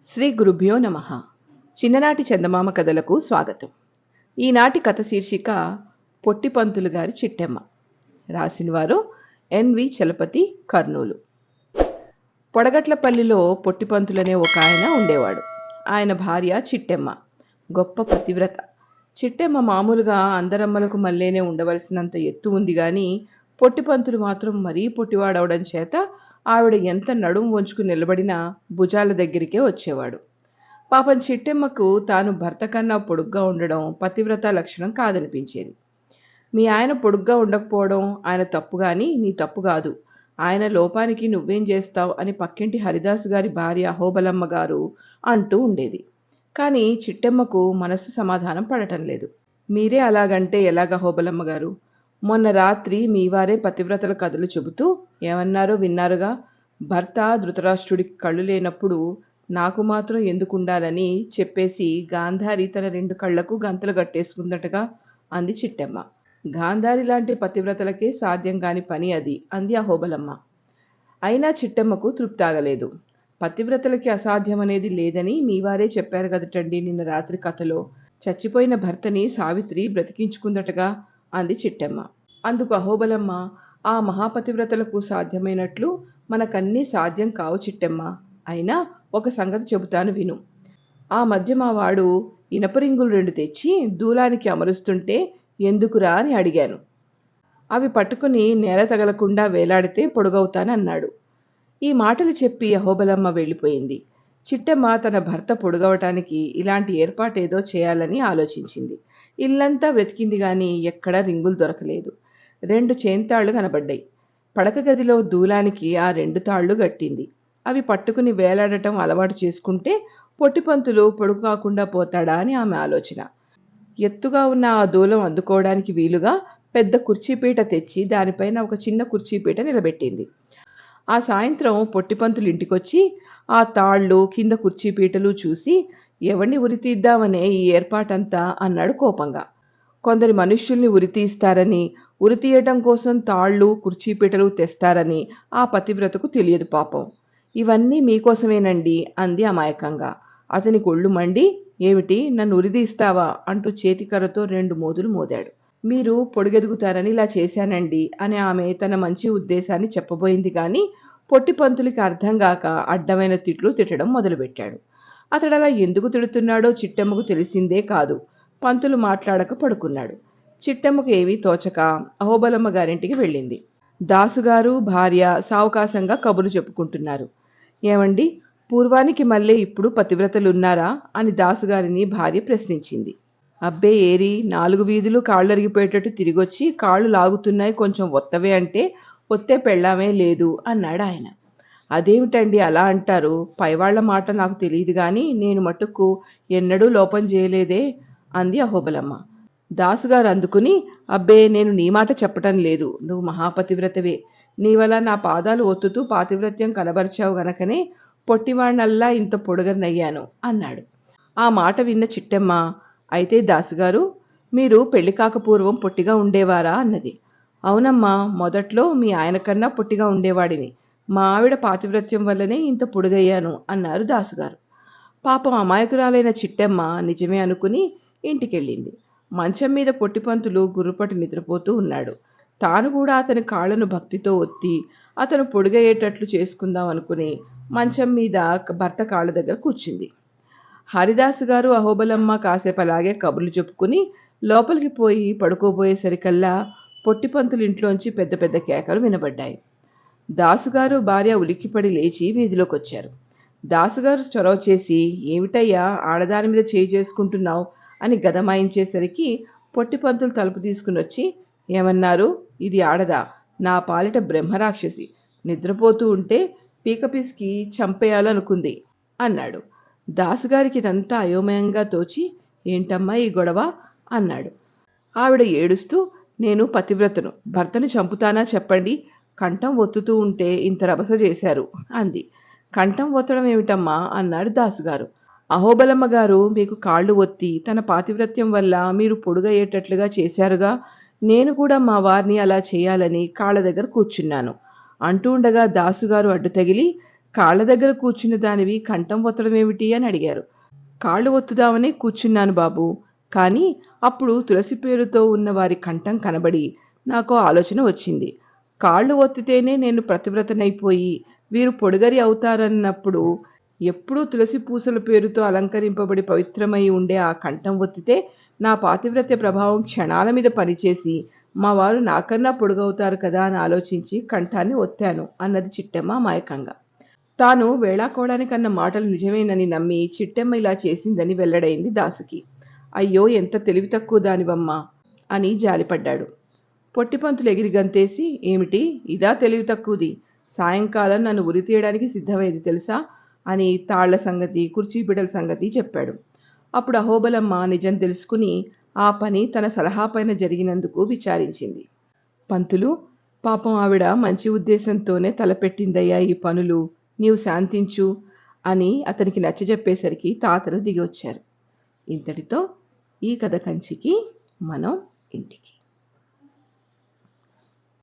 శ్రీ గురుభ్యో నమ. చిన్ననాటి చందమామ కథలకు స్వాగతం. ఈనాటి కథ శీర్షిక పొట్టిపంతులు గారి చిట్టెమ్మ. రాసినవారు ఎన్వి చలపతి, కర్నూలు. పొడగట్లపల్లిలో పొట్టిపంతులనే ఒక ఆయన ఉండేవాడు. ఆయన భార్య చిట్టెమ్మ, గొప్ప పతివ్రత. చిట్టెమ్మ మామూలుగా అందరమ్మలకు మల్లేనే ఉండవలసినంత ఎత్తు ఉంది కానీ పొట్టిపంతులు మాత్రం మరీ పొట్టివాడవడం చేత ఆవిడ ఎంత నడుం వంచుకు నిలబడినా భుజాల దగ్గరికే వచ్చేవాడు. పాపం చిట్టెమ్మకు తాను భర్త కన్నా పొడుగ్గా ఉండడం పతివ్రత లక్షణం కాదనిపించేది. మీ ఆయన పొడుగ్గా ఉండకపోవడం ఆయన తప్పు కానీ నీ తప్పు కాదు, ఆయన లోపానికి నువ్వేం చేస్తావు అని పక్కింటి హరిదాసు గారి భార్య అహోబలమ్మ గారు అంటూ ఉండేది. కానీ చిట్టెమ్మకు మనసు సమాధానం పడటం లేదు. మీరే అలాగంటే ఎలాగ అహోబలమ్మ గారు? మొన్న రాత్రి మీ వారే పతివ్రతల కథలు చెబుతూ ఏమన్నారో విన్నారుగా. భర్త ధృతరాష్ట్రుడికి కళ్ళు లేనప్పుడు నాకు మాత్రం ఎందుకుండాలని చెప్పేసి గాంధారి తన 2 కళ్లకు గంతలు కట్టేసుకుందటగా అంది చిట్టెమ్మ. గాంధారి లాంటి పతివ్రతలకే సాధ్యం కాని పని అది, అంది అహోబలమ్మ. అయినా చిట్టెమ్మకు తృప్తాగలేదు. పతివ్రతలకి అసాధ్యమనేది లేదని మీవారే చెప్పారు కదటండి నిన్న రాత్రి కథలో. చచ్చిపోయిన భర్తని సావిత్రి బ్రతికించుకుందటగా అంది చిట్టెమ్మ. అందుకు అహోబలమ్మ, ఆ మహాపతివ్రతలకు సాధ్యమైనట్లు మనకన్నీ సాధ్యం కావు చిట్టెమ్మ. అయినా ఒక సంగతి చెబుతాను విను. ఆ మధ్య మా వాడు ఇనపరింగులు 2 తెచ్చి దూలానికి అమరుస్తుంటే ఎందుకురా అని అడిగాను. అవి పట్టుకుని నేల తగలకుండా వేలాడితే పొడుగవుతానన్నాడు. ఈ మాటలు చెప్పి అహోబలమ్మ వెళ్ళిపోయింది. చిట్టెమ్మ తన భర్త పొడుగవటానికి ఇలాంటి ఏర్పాటేదో చేయాలని ఆలోచించింది. ఇల్లంతా వెతికింది గాని ఎక్కడా రింగులు దొరకలేదు. 2 చేంతాళ్లు కనబడ్డాయి. పడక గదిలో దూలానికి ఆ 2 తాళ్లు గట్టింది. అవి పట్టుకుని వేలాడటం అలవాటు చేసుకుంటే పొట్టిపంతులు పొడుగు కాకుండా పోతాడా అని ఆమె ఆలోచన. ఎత్తుగా ఉన్న ఆ దూలం అందుకోవడానికి వీలుగా పెద్ద కుర్చీపీట తెచ్చి దానిపైన ఒక చిన్న కుర్చీపీట నిలబెట్టింది. ఆ సాయంత్రం పొట్టిపంతులు ఇంటికొచ్చి ఆ తాళ్ళు కింద కుర్చీపీటలు చూసి ఎవరిని ఉరితీద్దామనే ఈ ఏర్పాటంతా అన్నాడు కోపంగా. కొందరి మనుష్యుల్ని ఉరితీస్తారని, ఉరితీయటం కోసం తాళ్ళు కుర్చీపీటలు తెస్తారని ఆ పతివ్రతకు తెలియదు పాపం. ఇవన్నీ మీకోసమేనండి అంది అమాయకంగా. అతని కొళ్ళు మండి, ఏమిటి నన్ను ఉరిదీస్తావా అంటూ చేతికర్రతో 2 మోదులు మోదాడు. మీరు పొడుగెదుగుతారని ఇలా చేశానండి అని ఆమె తన మంచి ఉద్దేశాన్ని చెప్పబోయింది కానీ పొట్టిపంతులకి అర్థం కాక అడ్డమైన తిట్లు తిట్టడం మొదలుపెట్టాడు. అతడలా ఎందుకు తిడుతున్నాడో చిట్టెమ్మకు తెలిసిందే కాదు. పంతులు మాట్లాడక పడుకున్నాడు. చిట్టెమ్మకు ఏమీ తోచక అహోబలమ్మ గారింటికి వెళ్ళింది. దాసుగారు భార్య సావకాశంగా కబుర్లు చెప్పుకుంటున్నారు. ఏమండి, పూర్వానికి మళ్ళీ ఇప్పుడు పతివ్రతలున్నారా అని దాసుగారిని భార్య ప్రశ్నించింది. అబ్బే ఏరి, 4 వీధులు కాళ్ళరిగిపోయేటట్టు తిరిగొచ్చి కాళ్ళు లాగుతున్నాయి, కొంచెం ఒత్తవే అంటే ఒత్తే పెళ్ళామే లేదు అన్నాడు ఆయన. అదేమిటండి అలా అంటారు? పైవాళ్ల మాట నాకు తెలియదు కానీ నేను మటుకు ఎన్నడూ లోపం చేయలేదే అంది అహోబలమ్మ. దాసుగారు అందుకుని, అబ్బే నేను నీ మాట చెప్పటం లేదు, నువ్వు మహాపతివ్రతవే. నీ వల్ల నా పాదాలు ఒత్తుతూ పాతివ్రత్యం కనబరిచావు గనకనే పొట్టివాణ్ణల్లా ఇంత పొడుగనయ్యాను అన్నాడు. ఆ మాట విన్న చిట్టెమ్మ, అయితే దాసుగారు మీరు పెళ్లి కాకపూర్వం పొట్టిగా ఉండేవారా అన్నది. అవునమ్మా, మొదట్లో మీ ఆయన కన్నా పొట్టిగా ఉండేవాడిని. మా ఆవిడ పాతివ్రత్యం వల్లనే ఇంత పొడుగయ్యాను అన్నారు దాసుగారు. పాపం అమాయకురాలైన చిట్టెమ్మ నిజమే అనుకుని ఇంటికెళ్ళింది. మంచం మీద పొట్టిపంతులు గుర్రుపటి నిద్రపోతూ ఉన్నాడు. తాను కూడా అతని కాళ్లను భక్తితో ఒత్తి అతను పొడుగయ్యేటట్లు చేసుకుందాం అనుకుని మంచం మీద భర్త కాళ్ళ దగ్గర కూర్చుంది. హరిదాసు గారు అహోబలమ్మ కాసేపు అలాగే కబుర్లు చెప్పుకుని లోపలికి పోయి పడుకోబోయేసరికల్లా పొట్టిపంతులు ఇంట్లోంచి పెద్ద పెద్ద కేకలు వినబడ్డాయి. దాసుగారు భార్య ఉలిక్కిపడి లేచి వీధిలోకి వచ్చారు. దాసుగారు చొరవ చేసి, ఏమిటయ్యా ఆడదాని మీద చేయి చేసుకుంటున్నావు అని గదమాయించేసరికి పొట్టిపంతులు తలుపు తీసుకుని వచ్చి, ఏమన్నారు? ఇది ఆడదా? నా పాలిట బ్రహ్మరాక్షసి. నిద్రపోతూ ఉంటే పీక పిసికి చంపేయాలనుకుంది అన్నాడు. దాసుగారికి ఇదంతా అయోమయంగా తోచి, ఏంటమ్మా ఈ గొడవ అన్నాడు. ఆవిడ ఏడుస్తూ, నేను పతివ్రతను, భర్తను చంపుతానా చెప్పండి, కంఠం ఒత్తుతూ ఉంటే ఇంత రభస చేశారు అంది. కంఠం ఒత్తడం ఏమిటమ్మా అన్నాడు దాసుగారు. అహోబలమ్మ గారు మీకు కాళ్ళు ఒత్తి తన పాతివ్రత్యం వల్ల మీరు పొడుగయ్యేటట్లుగా చేశారుగా, నేను కూడా మా వారిని అలా చేయాలని కాళ్ళ దగ్గర కూర్చున్నాను అంటూ ఉండగా దాసుగారు అడ్డు తగిలి కాళ్ళ దగ్గర కూర్చున్న దానివి కంఠం ఒత్తడం ఏమిటి అని అడిగారు. కాళ్ళు ఒత్తుదామనే కూర్చున్నాను బాబూ. కానీ అప్పుడు తులసి పేరుతో ఉన్న వారి కంఠం కనబడి నాకో ఆలోచన వచ్చింది. కాళ్ళు ఒత్తితేనే నేను పతివ్రతనైపోయి వీరు పొడుగరి అవుతారన్నప్పుడు ఎప్పుడూ తులసి పూసల పేరుతో అలంకరింపబడి పవిత్రమై ఉండే ఆ కంఠం ఒత్తితే నా పాతివ్రత్య ప్రభావం క్షణాల మీద పనిచేసి మా వారు నాకన్నా పొడుగవుతారు కదా అని ఆలోచించి కంఠాన్ని ఒత్తాను అన్నది చిట్టెమ్మ అమాయకంగా. తాను వేళాకోళానికన్న మాటలు నిజమేనని నమ్మి చిట్టెమ్మ ఇలా చేసిందని వెల్లడైంది దాసుకి. అయ్యో, ఎంత తెలివి తక్కువ దానివమ్మా అని జాలిపడ్డాడు. పొట్టిపంతులు ఎగిరి గంతేసి, ఏమిటి ఇదా తెలివి తక్కువది? సాయంకాలం నన్ను ఉరి తీయడానికి సిద్ధమైంది తెలుసా అని తాళ్ల సంగతి, కుర్చీ బిడల సంగతి చెప్పాడు. అప్పుడు అహోబలమ్మ నిజం తెలుసుకుని ఆ పని తన సలహా పైన జరిగినందుకు విచారించింది. పంతులు, పాపం ఆవిడ మంచి ఉద్దేశంతోనే తలపెట్టిందయ్యా ఈ పనులు, నీవు శాంతించు అని అతనికి నచ్చజెప్పేసరికి తాతలు దిగి వచ్చారు. ఇంతటితో ఈ కథ కంచికి, మనం ఇంటికి.